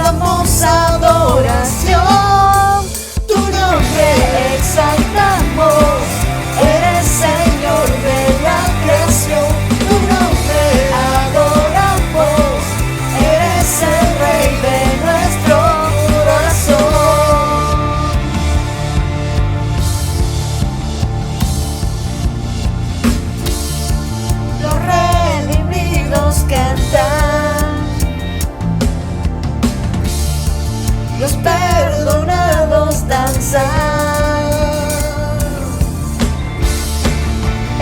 damos adoración, tu nombre exaltamos, eres Señor de la creación, tu nombre adoramos, eres el Rey de nuestro corazón. Los redimidos cantan, los perdonados danzan,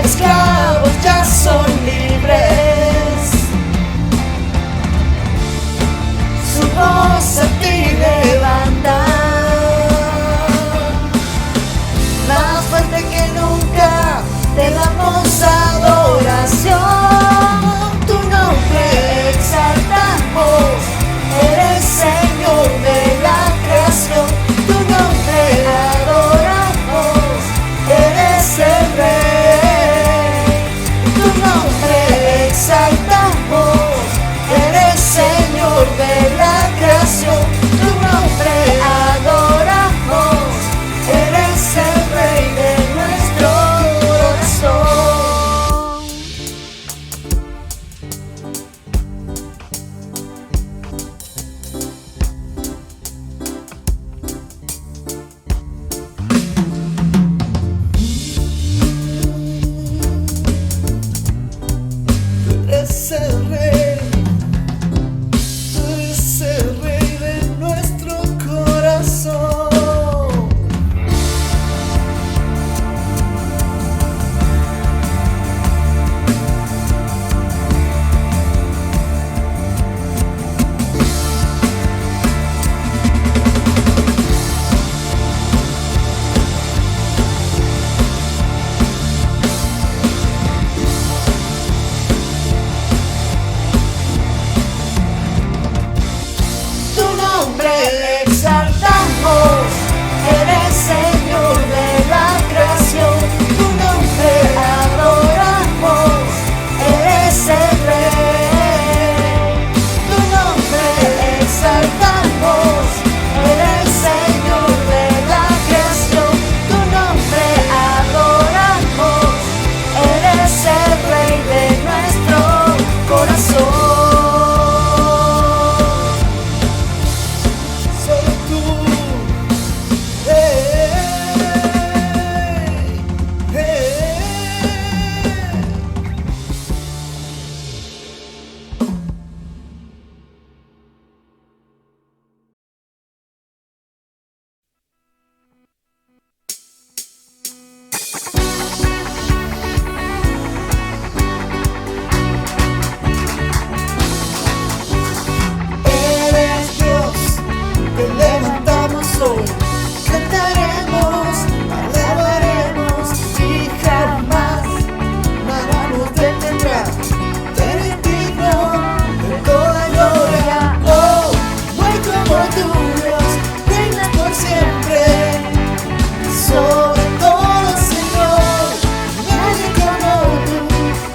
esclavos ya son libres, su voz a ti levantan, más fuerte que nunca te damos adoración, tu nombre exaltamos, eres Señor de la creación, tu nombre adoramos, eres el Rey, tu nombre exaltamos, eres Señor de la creación, tu nombre adoramos, eres el Rey de nuestro corazón. Eres el Rey, tú eres el Rey de nuestro corazón. Tu nombre exaltamos, eres Señor de la creación, tu nombre adoramos, eres el Rey, tu nombre exaltamos, eres Señor de la creación, tu nombre adoramos, eres el Rey de nuestro corazón. Solo tú, eres Dios, te levantamos hoy, cantaremos, alabaremos y jamás nada nos detendrá. Eres digno de toda gloria, oh, no hay como tú, Dios, reinas por siempre, sobre todo, Señor, nadie como tú,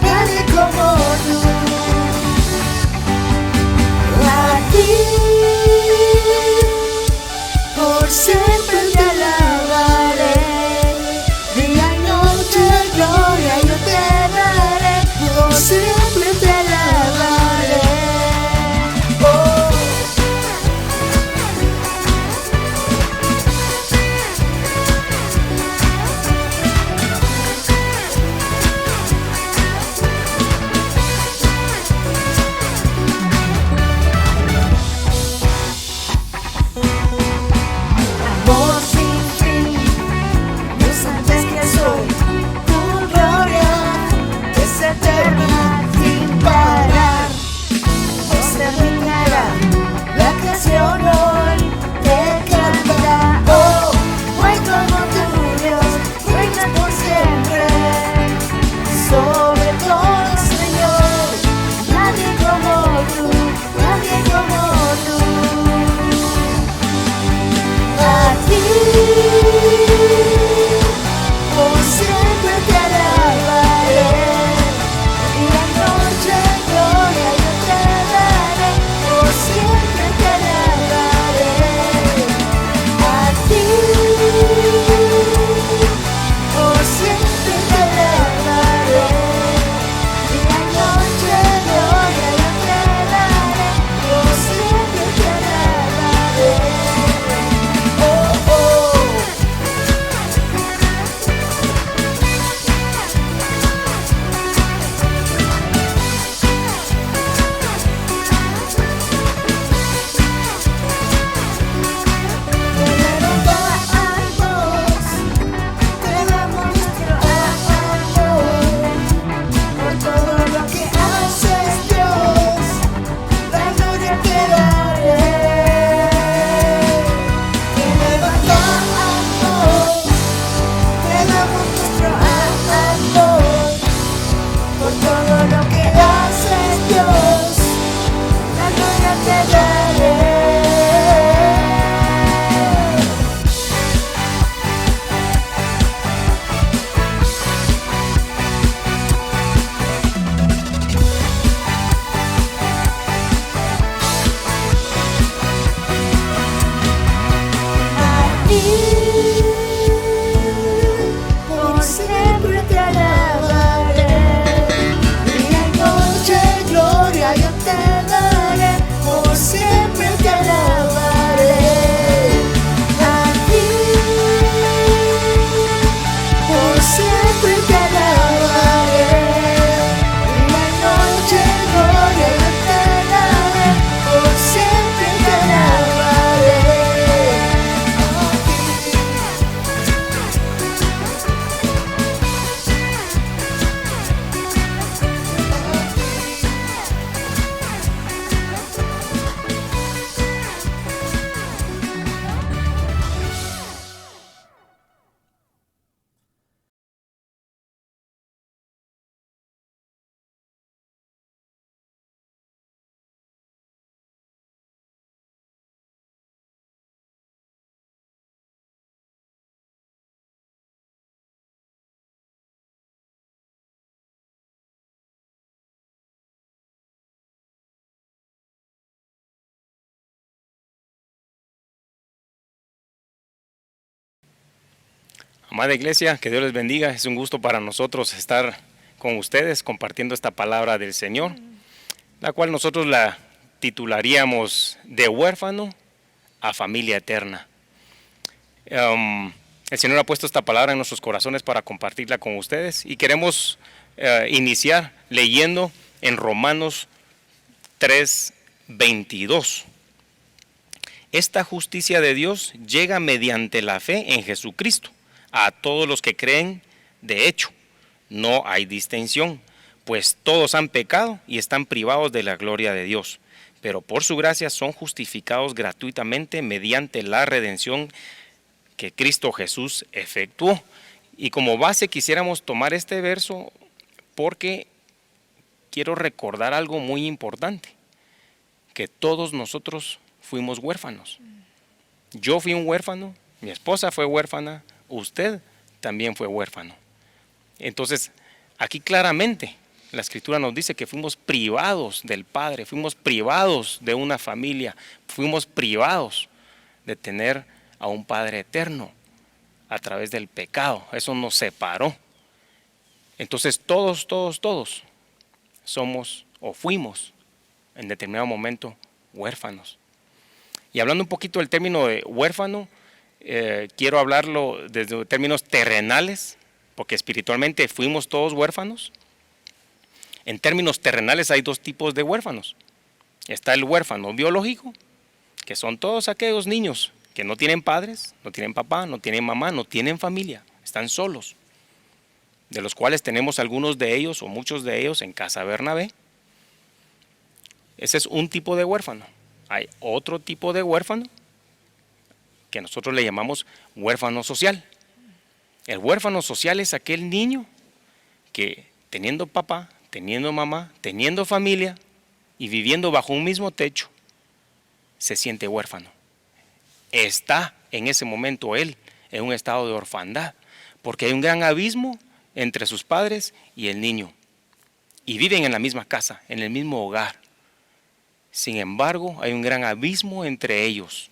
nadie como tú. A ti por siempre te alabaré, día y noche gloria yo te daré, por siempre Amada iglesia, que Dios les bendiga. Es un gusto para nosotros estar con ustedes compartiendo esta palabra del Señor, la cual nosotros la titularíamos de huérfano a familia eterna. El Señor ha puesto esta palabra en nuestros corazones para compartirla con ustedes y queremos iniciar leyendo en Romanos 3:22. Esta justicia de Dios llega mediante la fe en Jesucristo a todos los que creen. De hecho, no hay distinción, pues todos han pecado y están privados de la gloria de Dios, pero por su gracia son justificados gratuitamente mediante la redención que Cristo Jesús efectuó. Y como base quisiéramos tomar este verso porque quiero recordar algo muy importante, que todos nosotros fuimos huérfanos. Yo fui un huérfano, mi esposa fue huérfana, usted también fue huérfano. Entonces, aquí claramente la Escritura nos dice que fuimos privados del Padre, fuimos privados de una familia, fuimos privados de tener a un Padre eterno a través del pecado. Eso nos separó. Entonces, todos somos o fuimos en determinado momento huérfanos. Y hablando un poquito del término de huérfano, quiero hablarlo desde términos terrenales, porque espiritualmente fuimos todos huérfanos. En términos terrenales hay dos tipos de huérfanos. Está el huérfano biológico, que son todos aquellos niños que no tienen padres, no tienen papá, no tienen mamá, no tienen familia, están solos, de los cuales tenemos algunos de ellos o muchos de ellos en Casa Bernabé. Ese es un tipo de huérfano. Hay otro tipo de huérfano que nosotros le llamamos huérfano social. El huérfano social es aquel niño que teniendo papá, teniendo mamá, teniendo familia y viviendo bajo un mismo techo, se siente huérfano. Está en ese momento él en un estado de orfandad, porque hay un gran abismo entre sus padres y el niño, y viven en la misma casa, en el mismo hogar. Sin embargo, hay un gran abismo entre ellos.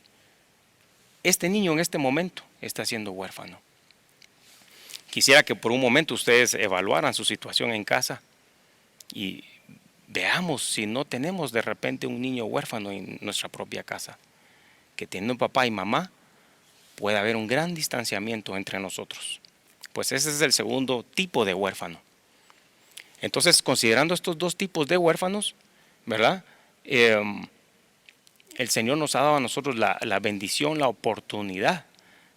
Este niño en este momento está siendo huérfano. Quisiera que por un momento ustedes evaluaran su situación en casa y veamos si no tenemos de repente un niño huérfano en nuestra propia casa. Que teniendo papá y mamá puede haber un gran distanciamiento entre nosotros. Pues ese es el segundo tipo de huérfano. Entonces, considerando estos dos tipos de huérfanos, ¿verdad? El Señor nos ha dado a nosotros la bendición, la oportunidad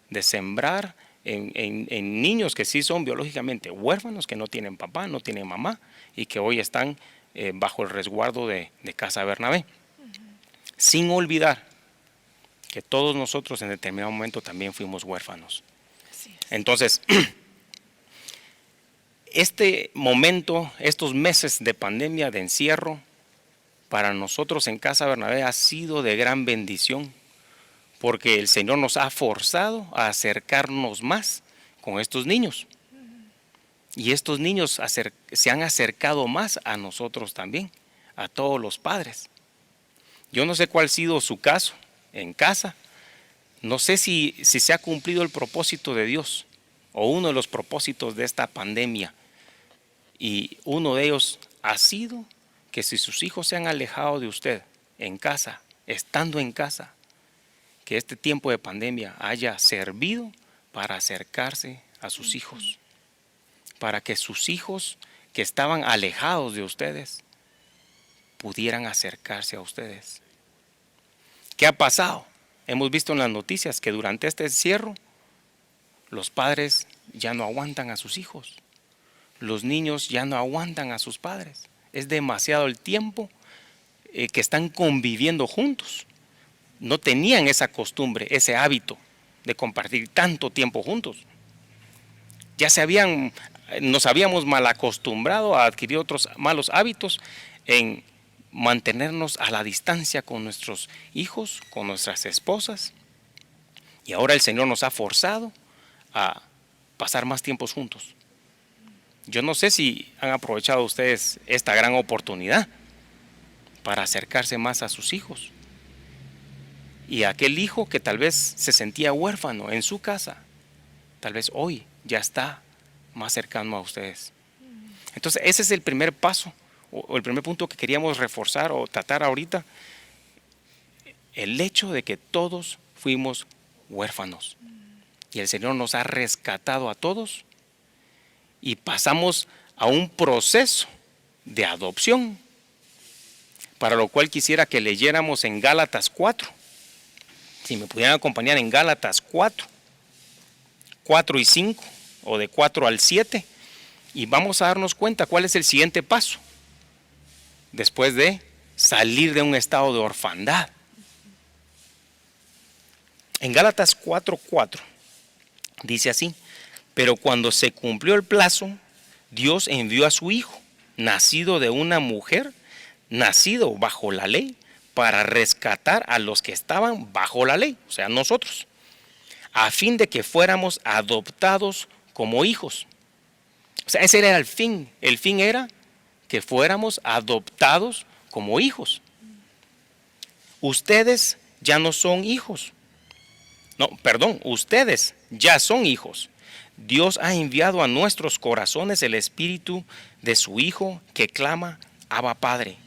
de sembrar en niños que sí son biológicamente huérfanos, que no tienen papá, no tienen mamá y que hoy están bajo el resguardo de Casa Bernabé. Sin olvidar que todos nosotros en determinado momento también fuimos huérfanos. Entonces, este momento, estos meses de pandemia, de encierro, para nosotros en Casa Bernabé ha sido de gran bendición, porque el Señor nos ha forzado a acercarnos más con estos niños. Y estos niños se han acercado más a nosotros también, a todos los padres. Yo no sé cuál ha sido su caso en casa. No sé si se ha cumplido el propósito de Dios o uno de los propósitos de esta pandemia. Y uno de ellos ha sido que si sus hijos se han alejado de usted en casa, estando en casa, que este tiempo de pandemia haya servido para acercarse a sus hijos, para que sus hijos que estaban alejados de ustedes pudieran acercarse a ustedes. ¿Qué ha pasado? Hemos visto en las noticias que durante este encierro los padres ya no aguantan a sus hijos, los niños ya no aguantan a sus padres. Es demasiado el tiempo que están conviviendo juntos. No tenían esa costumbre, ese hábito de compartir tanto tiempo juntos. Ya nos habíamos mal acostumbrado a adquirir otros malos hábitos en mantenernos a la distancia con nuestros hijos, con nuestras esposas. Y ahora el Señor nos ha forzado a pasar más tiempos juntos. Yo no sé si han aprovechado ustedes esta gran oportunidad para acercarse más a sus hijos. Y aquel hijo que tal vez se sentía huérfano en su casa, tal vez hoy ya está más cercano a ustedes. Entonces ese es el primer paso o el primer punto que queríamos reforzar o tratar ahorita. El hecho de que todos fuimos huérfanos y el Señor nos ha rescatado a todos y pasamos a un proceso de adopción, para lo cual quisiera que leyéramos en Gálatas 4. Si me pudieran acompañar en Gálatas 4, 4 y 5, o de 4 al 7, y vamos a darnos cuenta cuál es el siguiente paso, después de salir de un estado de orfandad. En Gálatas 4:4 dice así: pero cuando se cumplió el plazo, Dios envió a su Hijo, nacido de una mujer, nacido bajo la ley, para rescatar a los que estaban bajo la ley, o sea, nosotros, a fin de que fuéramos adoptados como hijos. O sea, ese era el fin. El fin era que fuéramos adoptados como hijos. Ustedes ya no son hijos. No, perdón, ustedes ya son hijos. Dios ha enviado a nuestros corazones el espíritu de su Hijo que clama: Abba, Padre.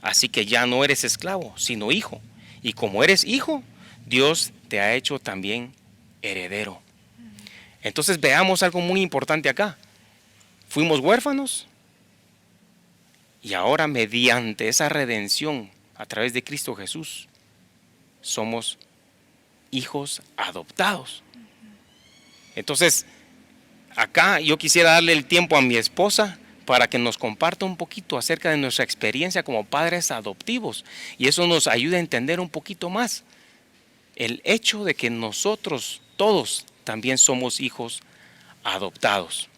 Así que ya no eres esclavo, sino hijo. Y como eres hijo, Dios te ha hecho también heredero. Entonces veamos algo muy importante acá. Fuimos huérfanos y ahora mediante esa redención a través de Cristo Jesús somos hijos adoptados. Entonces acá yo quisiera darle el tiempo a mi esposa para que nos comparta un poquito acerca de nuestra experiencia como padres adoptivos, y eso nos ayuda a entender un poquito más el hecho de que nosotros todos también somos hijos adoptados.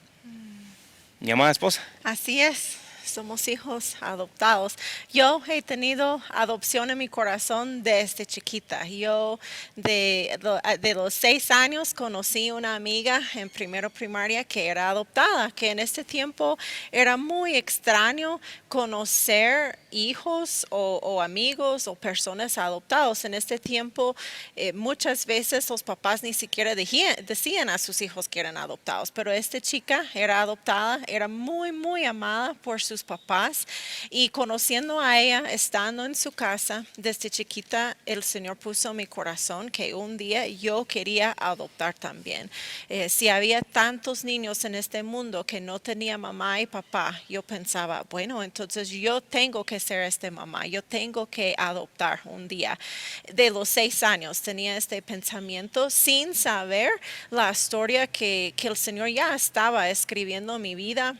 Mi amada esposa. Así es, somos hijos adoptados. Yo he tenido adopción en mi corazón desde chiquita. Yo de los 6 años conocí una amiga en primero primaria que era adoptada, que en este tiempo era muy extraño conocer hijos o amigos o personas adoptados. En este tiempo muchas veces los papás ni siquiera decían a sus hijos que eran adoptados, pero esta chica era adoptada, era muy, muy amada por sus papás, y conociendo a ella, estando en su casa desde chiquita, el Señor puso en mi corazón que un día yo quería adoptar también. Si había tantos niños en este mundo que no tenía mamá y papá, yo pensaba, bueno, entonces yo tengo que ser mamá, yo tengo que adoptar un día. De los 6 años tenía este pensamiento sin saber la historia que el Señor ya estaba escribiendo en mi vida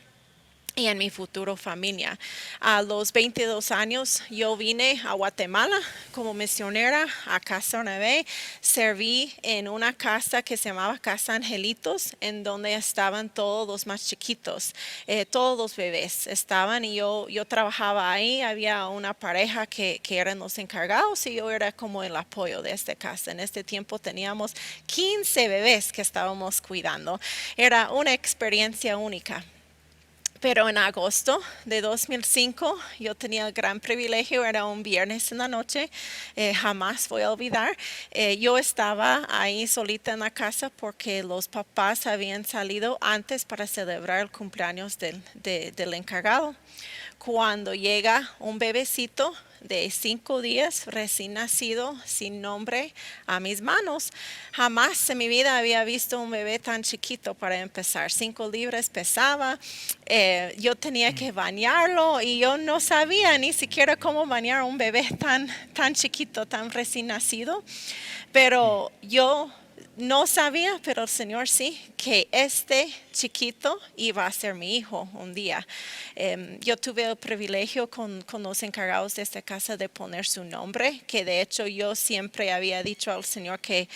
y en mi futuro familia. A los 22 años yo vine a Guatemala como misionera a Casa Nueve. Serví en una casa que se llamaba Casa Angelitos, en donde estaban todos los más chiquitos, todos los bebés estaban, y yo trabajaba ahí. Había una pareja que eran los encargados y yo era como el apoyo de esta casa. En este tiempo teníamos 15 bebés que estábamos cuidando. Era una experiencia única. Pero en agosto de 2005 yo tenía el gran privilegio, era un viernes en la noche, jamás voy a olvidar. Yo estaba ahí solita en la casa porque los papás habían salido antes para celebrar el cumpleaños del encargado. Cuando llega un bebecito de 5 días, recién nacido, sin nombre, a mis manos. Jamás en mi vida había visto un bebé tan chiquito. Para empezar, 5 libras pesaba. Yo tenía que bañarlo y yo no sabía ni siquiera cómo bañar a un bebé tan chiquito, tan recién nacido. Pero yo no sabía, pero el Señor sí, que este chiquito iba a ser mi hijo un día. Yo tuve el privilegio con los encargados de esta casa de poner su nombre, que de hecho yo siempre había dicho al Señor que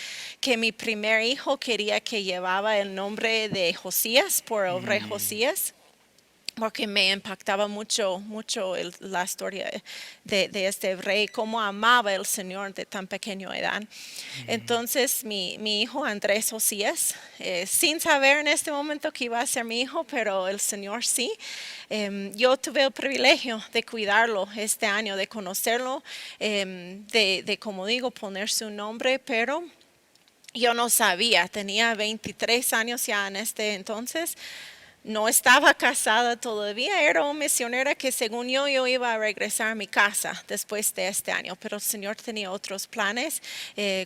mi primer hijo quería que llevaba el nombre de Josías, por el rey Josías, porque me impactaba mucho la historia de este rey, cómo amaba el Señor de tan pequeña edad. Entonces mi hijo Andrés Josías, sin saber en este momento que iba a ser mi hijo, pero el Señor sí, yo tuve el privilegio de cuidarlo este año, de conocerlo, de como digo, poner su nombre, pero yo no sabía, tenía 23 años ya en este entonces. No estaba casada todavía, era una misionera que según yo iba a regresar a mi casa después de este año, pero el Señor tenía otros planes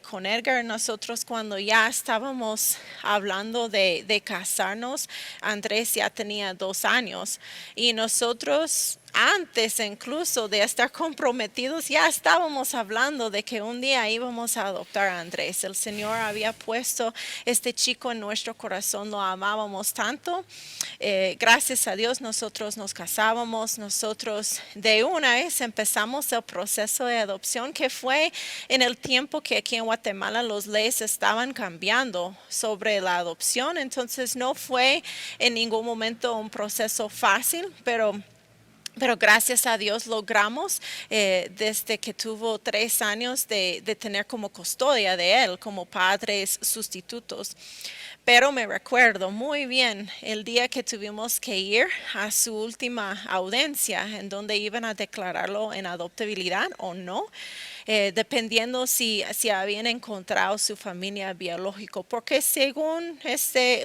con Edgar. Nosotros cuando ya estábamos hablando de casarnos, Andrés ya tenía 2 años y nosotros antes incluso de estar comprometidos, ya estábamos hablando de que un día íbamos a adoptar a Andrés. El Señor había puesto este chico en nuestro corazón, lo amábamos tanto. Gracias a Dios nosotros nos casábamos, nosotros de una vez empezamos el proceso de adopción que fue en el tiempo que aquí en Guatemala las leyes estaban cambiando sobre la adopción. Entonces no fue en ningún momento un proceso fácil, pero gracias a Dios logramos, desde que tuvo 3 años de tener como custodia de él, como padres sustitutos. Pero me recuerdo muy bien el día que tuvimos que ir a su última audiencia, en donde iban a declararlo en adoptabilidad o no, dependiendo si habían encontrado su familia biológica, porque según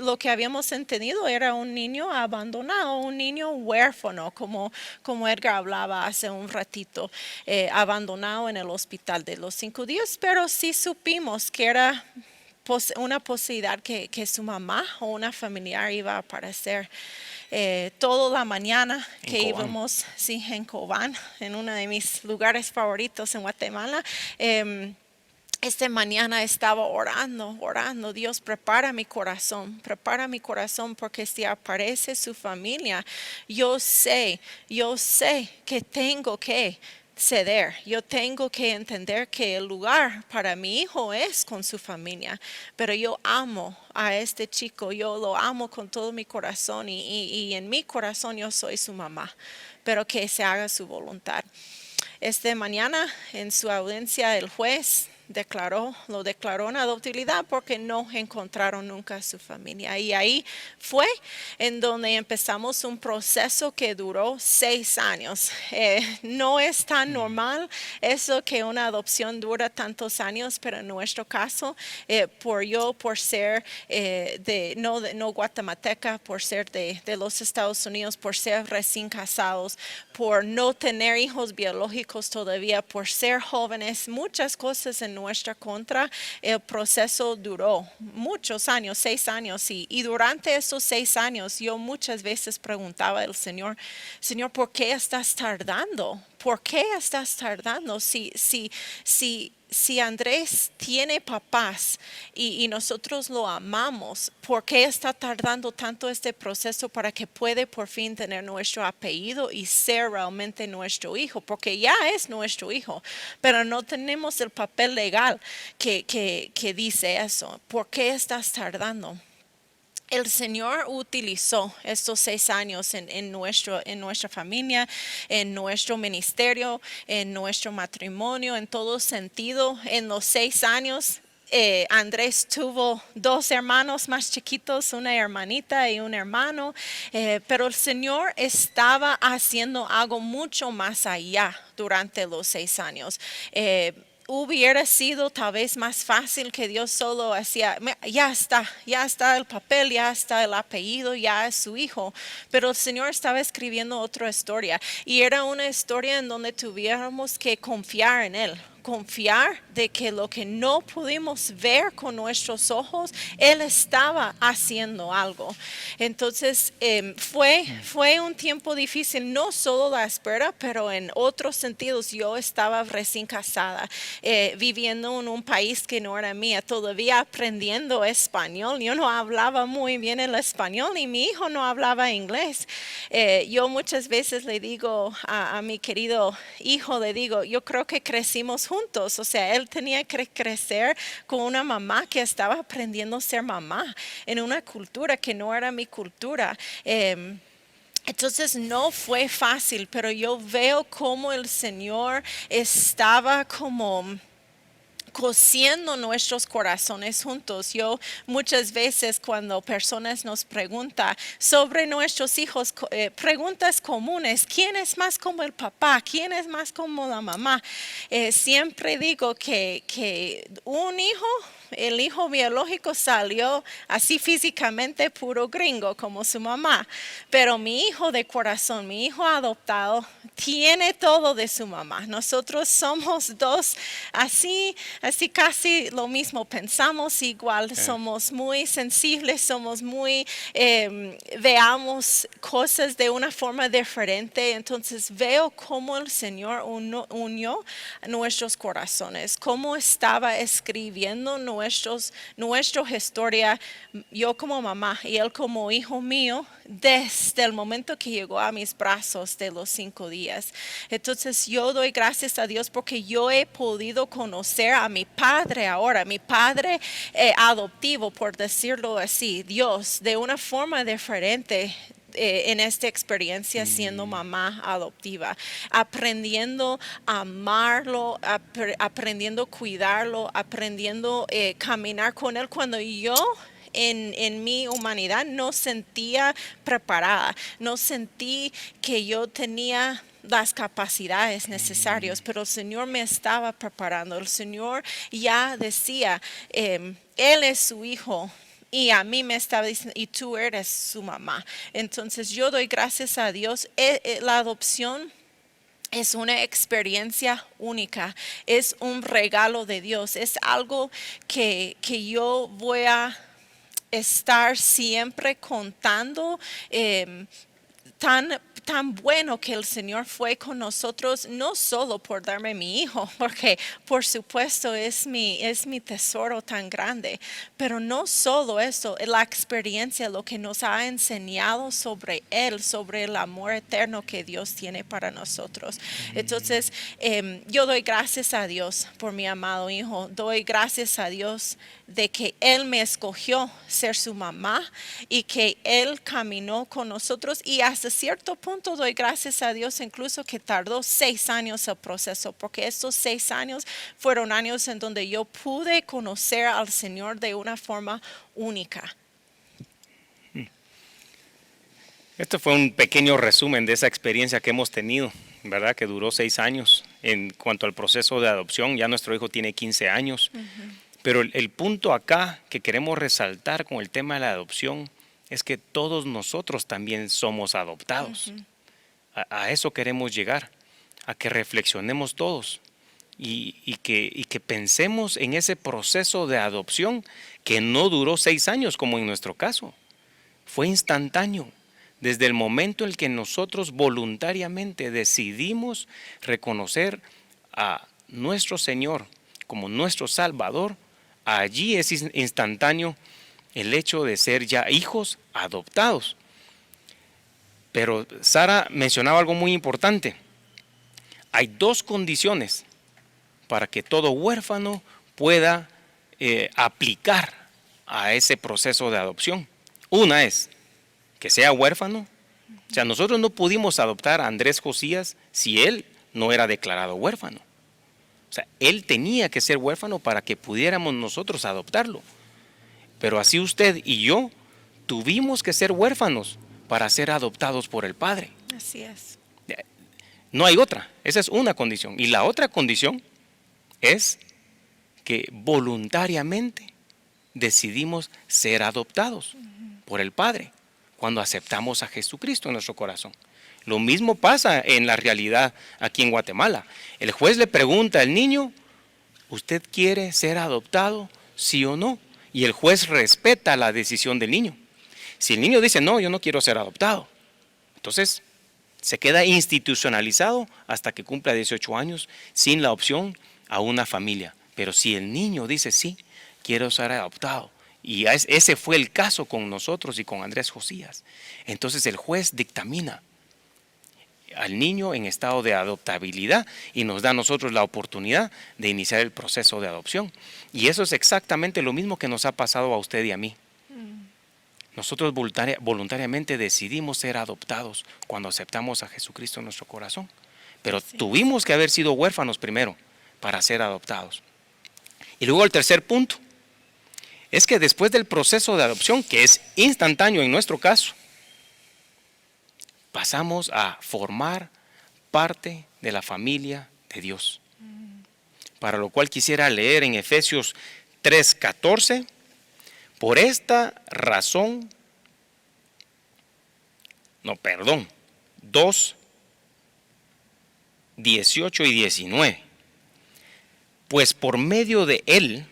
lo que habíamos entendido era un niño abandonado, un niño huérfano, como Edgar hablaba hace un ratito, abandonado en el hospital de los 5 días, pero sí supimos que era una posibilidad que su mamá o una familiar iba a aparecer. Toda la mañana que Cobán. íbamos, sí, en Cobán, en uno de mis lugares favoritos en Guatemala. Esta mañana estaba orando, Dios prepara mi corazón, porque si aparece su familia, yo sé que tengo que ceder. Yo tengo que entender que el lugar para mi hijo es con su familia, pero yo amo a este chico, yo lo amo con todo mi corazón y en mi corazón yo soy su mamá, pero que se haga su voluntad. Esta mañana en su audiencia el juez lo declaró en adoptabilidad porque no encontraron nunca a su familia. Y ahí fue en donde empezamos un proceso que duró 6 años. No es tan normal eso que una adopción dura tantos años, pero en nuestro caso, por ser no guatemalteca, por ser de los Estados Unidos, por ser recién casados, por no tener hijos biológicos todavía, por ser jóvenes, muchas cosas en nuestra contra, el proceso duró muchos años, 6 años, y durante esos 6 años yo muchas veces preguntaba al Señor, ¿por qué estás tardando? ¿Por qué estás tardando? Si Andrés tiene papás y nosotros lo amamos, ¿por qué está tardando tanto este proceso para que puede por fin tener nuestro apellido y ser realmente nuestro hijo? Porque ya es nuestro hijo, pero no tenemos el papel legal que dice eso. ¿Por qué estás tardando? El Señor utilizó estos 6 años en nuestra familia, en nuestro ministerio, en nuestro matrimonio, en todo sentido. En los 6 años, Andrés tuvo 2 hermanos más chiquitos, una hermanita y un hermano, pero el Señor estaba haciendo algo mucho más allá durante los 6 años. Hubiera sido tal vez más fácil que Dios solo hacía, ya está el papel, ya está el apellido, ya es su hijo, pero el Señor estaba escribiendo otra historia y era una historia en donde tuviéramos que confiar en Él. Confiar de que lo que no pudimos ver con nuestros ojos, Él estaba haciendo algo. Entonces fue un tiempo difícil, no solo la espera, pero en otros sentidos. Yo estaba recién casada, viviendo en un país que no era mía, todavía aprendiendo español. Yo no hablaba muy bien el español y mi hijo no hablaba inglés. Yo muchas veces le digo a mi querido hijo, yo creo que crecimos juntos. O sea, él tenía que crecer con una mamá que estaba aprendiendo a ser mamá en una cultura que no era mi cultura. Entonces no fue fácil, pero yo veo cómo el Señor estaba como cosiendo nuestros corazones juntos. Yo muchas veces cuando personas nos preguntan sobre nuestros hijos, preguntas comunes, ¿quién es más como el papá? ¿Quién es más como la mamá? Siempre digo que un hijo, el hijo biológico salió así físicamente puro gringo como su mamá, pero mi hijo de corazón, mi hijo adoptado, tiene todo de su mamá. Nosotros somos dos así casi lo mismo, pensamos igual, somos muy sensibles, somos muy, veamos cosas de una forma diferente. Entonces veo cómo el Señor unió nuestros corazones, cómo estaba escribiendo nuestra historia, yo como mamá y él como hijo mío, desde el momento que llegó a mis brazos de los 5 días. Entonces yo doy gracias a Dios porque yo he podido conocer a mi padre ahora, mi padre adoptivo, por decirlo así, Dios, de una forma diferente. En esta experiencia siendo mamá adoptiva, aprendiendo a amarlo, aprendiendo a cuidarlo, aprendiendo a caminar con él cuando yo en mi humanidad no sentía preparada, no sentí que yo tenía las capacidades necesarias, pero el Señor me estaba preparando. El Señor ya decía, Él es su hijo. Y a mí me estaba diciendo, y tú eres su mamá. Entonces yo doy gracias a Dios. La adopción es una experiencia única, es un regalo de Dios, es algo que yo voy a estar siempre contando. Tan bueno que el Señor fue con nosotros, no solo por darme mi hijo, porque por supuesto es mi tesoro tan grande, pero no solo eso, la experiencia, lo que nos ha enseñado sobre Él, sobre el amor eterno que Dios tiene para nosotros. Entonces, yo doy gracias a Dios por mi amado hijo, doy gracias a Dios de que Él me escogió ser su mamá y que Él caminó con nosotros, y hasta cierto punto doy gracias a Dios incluso que tardó 6 años el proceso, porque estos 6 años fueron años en donde yo pude conocer al Señor de una forma única. Este fue un pequeño resumen de esa experiencia que hemos tenido, ¿verdad? Que duró 6 años en cuanto al proceso de adopción. Ya nuestro hijo tiene 15 años. Pero el punto acá que queremos resaltar con el tema de la adopción es que todos nosotros también somos adoptados. A eso queremos llegar, a que reflexionemos todos y que pensemos en ese proceso de adopción que no duró 6 años como en nuestro caso. Fue instantáneo. Desde el momento en que nosotros voluntariamente decidimos reconocer a nuestro Señor como nuestro Salvador, allí es instantáneo el hecho de ser ya hijos adoptados. Pero Sara mencionaba algo muy importante. Hay 2 condiciones para que todo huérfano pueda aplicar a ese proceso de adopción. Una es que sea huérfano. O sea, nosotros no pudimos adoptar a Andrés Josías si él no era declarado huérfano. O sea, él tenía que ser huérfano para que pudiéramos nosotros adoptarlo. Pero así usted y yo tuvimos que ser huérfanos para ser adoptados por el Padre. Así es. No hay otra. Esa es una condición. Y la otra condición es que voluntariamente decidimos ser adoptados por el Padre cuando aceptamos a Jesucristo en nuestro corazón. Lo mismo pasa en la realidad aquí en Guatemala. El juez le pregunta al niño, ¿usted quiere ser adoptado, sí o no? Y el juez respeta la decisión del niño. Si el niño dice, no, yo no quiero ser adoptado, entonces se queda institucionalizado hasta que cumpla 18 años sin la opción a una familia. Pero si el niño dice, sí, quiero ser adoptado, y ese fue el caso con nosotros y con Andrés Josías, entonces el juez dictamina al niño en estado de adoptabilidad y nos da a nosotros la oportunidad de iniciar el proceso de adopción. Y eso es exactamente lo mismo que nos ha pasado a usted y a mí. Nosotros voluntariamente decidimos ser adoptados cuando aceptamos a Jesucristo en nuestro corazón. Pero tuvimos que haber sido huérfanos primero para ser adoptados. Y luego el tercer punto es que después del proceso de adopción, que es instantáneo en nuestro caso, pasamos a formar parte de la familia de Dios. Para lo cual quisiera leer en Efesios 3:14, por esta razón, 2:18 y 19. Pues por medio de Él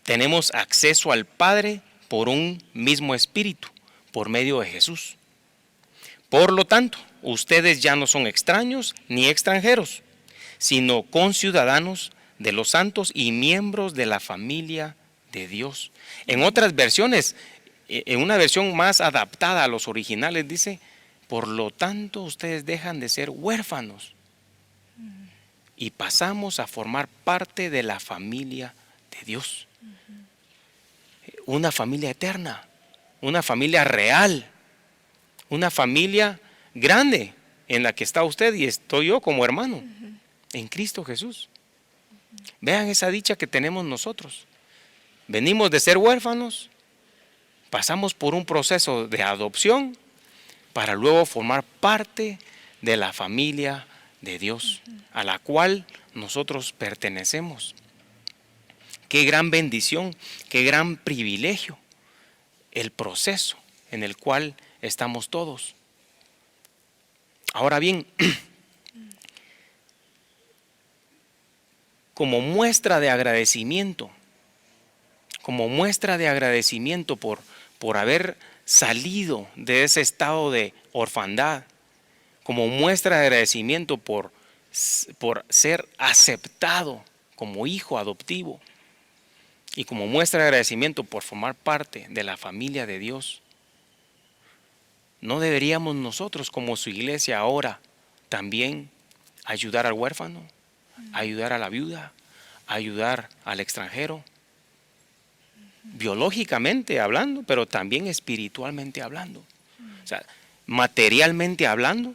tenemos acceso al Padre por un mismo Espíritu, por medio de Jesús. Por lo tanto, ustedes ya no son extraños ni extranjeros, sino conciudadanos de los santos y miembros de la familia de Dios. En otras versiones, en una versión más adaptada a los originales, dice, por lo tanto ustedes dejan de ser huérfanos y pasamos a formar parte de la familia de Dios. Una familia eterna, una familia real, una familia grande en la que está usted y estoy yo como hermano en Cristo Jesús. Vean esa dicha que tenemos nosotros. Venimos de ser huérfanos, pasamos por un proceso de adopción para luego formar parte de la familia de Dios, a la cual nosotros pertenecemos. Qué gran bendición, qué gran privilegio el proceso en el cual estamos todos. Ahora bien, como muestra de agradecimiento por haber salido de ese estado de orfandad, como muestra de agradecimiento por ser aceptado como hijo adoptivo y como muestra de agradecimiento por formar parte de la familia de Dios, ¿no deberíamos nosotros como su iglesia ahora también ayudar al huérfano, ayudar a la viuda, ayudar al extranjero? Biológicamente hablando, pero también espiritualmente hablando. O sea, materialmente hablando,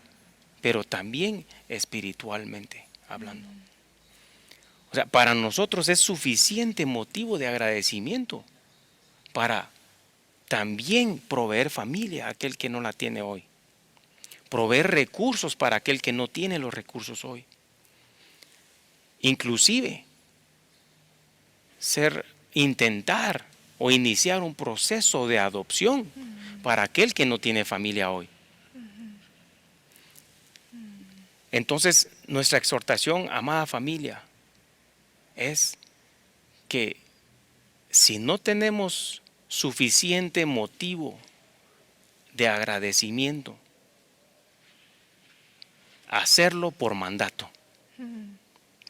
pero también espiritualmente hablando. O sea, para nosotros es suficiente motivo de agradecimiento para también proveer familia a aquel que no la tiene hoy. Proveer recursos para aquel que no tiene los recursos hoy. Inclusive, intentar o iniciar un proceso de adopción para aquel que no tiene familia hoy. Entonces, nuestra exhortación, amada familia, es que si no tenemos suficiente motivo de agradecimiento, hacerlo por mandato.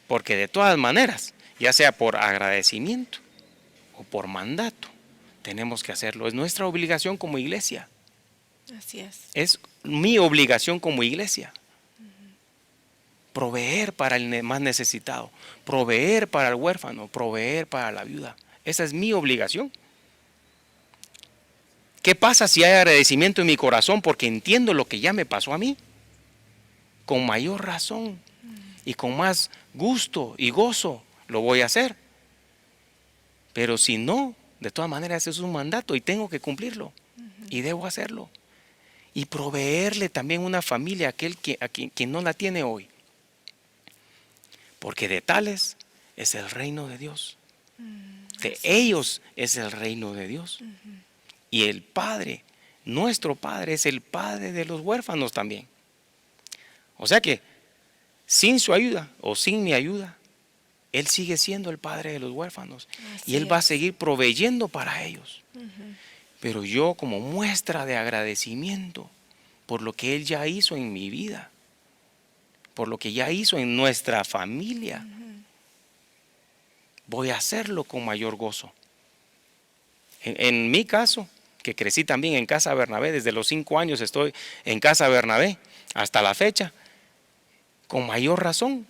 Porque de todas maneras, ya sea por agradecimiento o por mandato, tenemos que hacerlo. Es nuestra obligación como iglesia. Así es. Es mi obligación como iglesia. Proveer para el más necesitado, proveer para el huérfano, proveer para la viuda. Esa es mi obligación. ¿Qué pasa si hay agradecimiento en mi corazón porque entiendo lo que ya me pasó a mí? Con mayor razón y con más gusto y gozo lo voy a hacer. Pero si no, de todas maneras es un mandato y tengo que cumplirlo y debo hacerlo. Y proveerle también una familia a aquel que no la tiene hoy. Porque de tales es el reino de Dios. De ellos es el reino de Dios. Y el Padre, nuestro Padre, es el Padre de los huérfanos también. O sea que sin su ayuda o sin mi ayuda, Él sigue siendo el Padre de los huérfanos. Así Y Él va a es. seguir proveyendo para ellos. Pero yo, como muestra de agradecimiento por lo que Él ya hizo en mi vida, por lo que ya hizo en nuestra familia, voy a hacerlo con mayor gozo. En mi caso, que crecí también en Casa Bernabé, desde los 5 años estoy en Casa Bernabé hasta la fecha, con mayor razón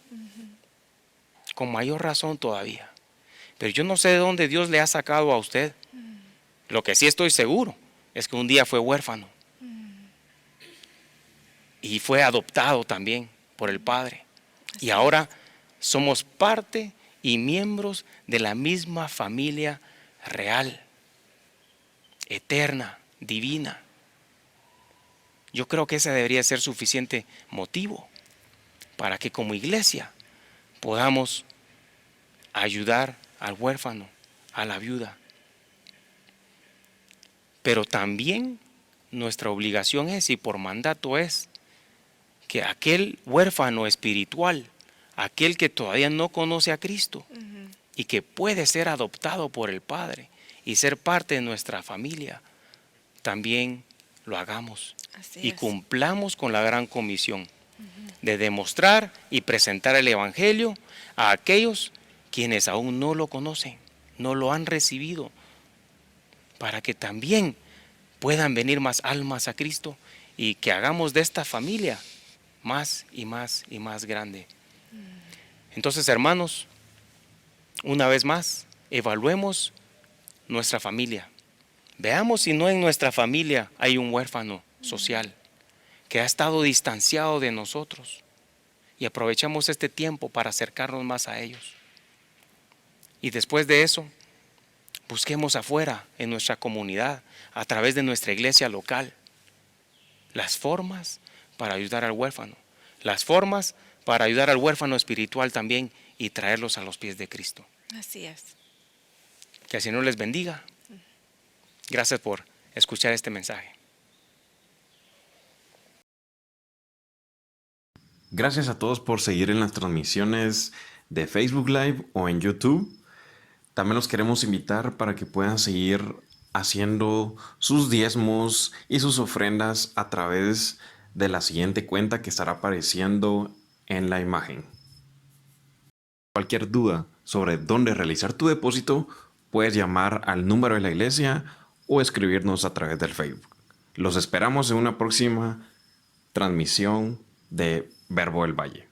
todavía. Pero yo no sé de dónde Dios le ha sacado a usted. Lo que sí estoy seguro es que un día fue huérfano y fue adoptado también por el Padre. Y ahora somos parte y miembros de la misma familia real, eterna, divina. Yo creo que ese debería ser suficiente motivo para que como iglesia podamos ayudar al huérfano, a la viuda. Pero también nuestra obligación es, y por mandato es, que aquel huérfano espiritual, aquel que todavía no conoce a Cristo y que puede ser adoptado por el Padre y ser parte de nuestra familia, también lo hagamos Así y es. cumplamos con la gran comisión de demostrar y presentar el Evangelio a aquellos quienes aún no lo conocen, no lo han recibido, para que también puedan venir más almas a Cristo y que hagamos de esta familia más y más y más grande. Entonces, hermanos, una vez más, evaluemos nuestra familia. Veamos si no en nuestra familia hay un huérfano social que ha estado distanciado de nosotros y aprovechamos este tiempo para acercarnos más a ellos. Y después de eso, busquemos afuera, en nuestra comunidad, a través de nuestra iglesia local, las formas para ayudar al huérfano, las formas para ayudar al huérfano espiritual también y traerlos a los pies de Cristo. Así es. Que el Señor les bendiga. Gracias por escuchar este mensaje. Gracias a todos por seguir en las transmisiones de Facebook Live o en YouTube. También los queremos invitar para que puedan seguir haciendo sus diezmos y sus ofrendas a través de la siguiente cuenta que estará apareciendo en la imagen. Cualquier duda sobre dónde realizar tu depósito, puedes llamar al número de la iglesia o escribirnos a través del Facebook. Los esperamos en una próxima transmisión de Verbo del Valle.